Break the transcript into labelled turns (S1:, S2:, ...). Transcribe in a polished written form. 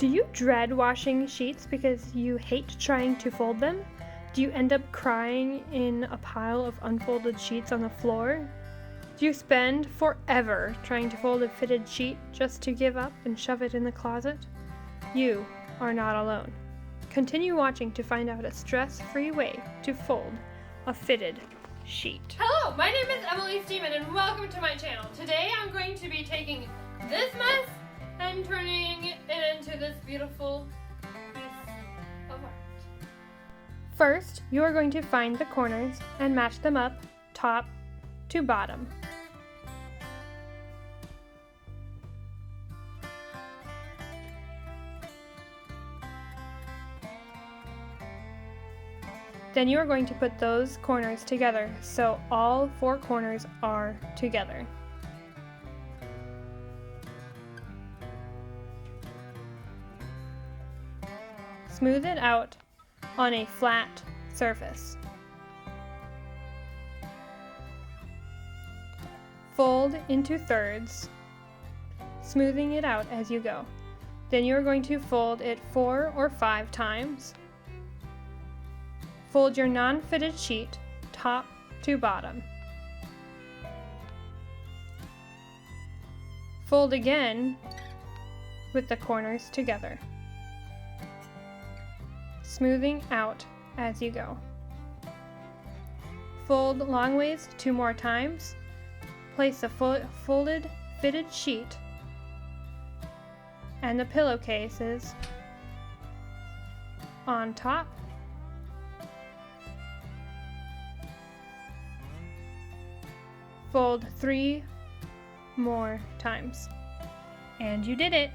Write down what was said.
S1: Do you dread washing sheets because you hate trying to fold them? Do you end up crying in a pile of unfolded sheets on the floor? Do you spend forever trying to fold a fitted sheet just to give up and shove it in the closet? You are not alone. Continue watching to find out a stress-free way to fold a fitted sheet.
S2: Hello, my name is Emily Steeman and welcome to my channel. Today I'm going to be taking this mess and turning it into this beautiful piece of art.
S1: First, you are going to find the corners and match them up top to bottom. Then you are going to put those corners together so all four corners are together. Smooth it out on a flat surface. Fold into thirds, smoothing it out as you go. Then you are going to fold it 4 or 5 times. Fold your non-fitted sheet top to bottom. Fold again with the corners together, smoothing out as you go. Fold long ways 2 more times. Place the folded fitted sheet and the pillowcases on top. Fold 3 more times. And you did it!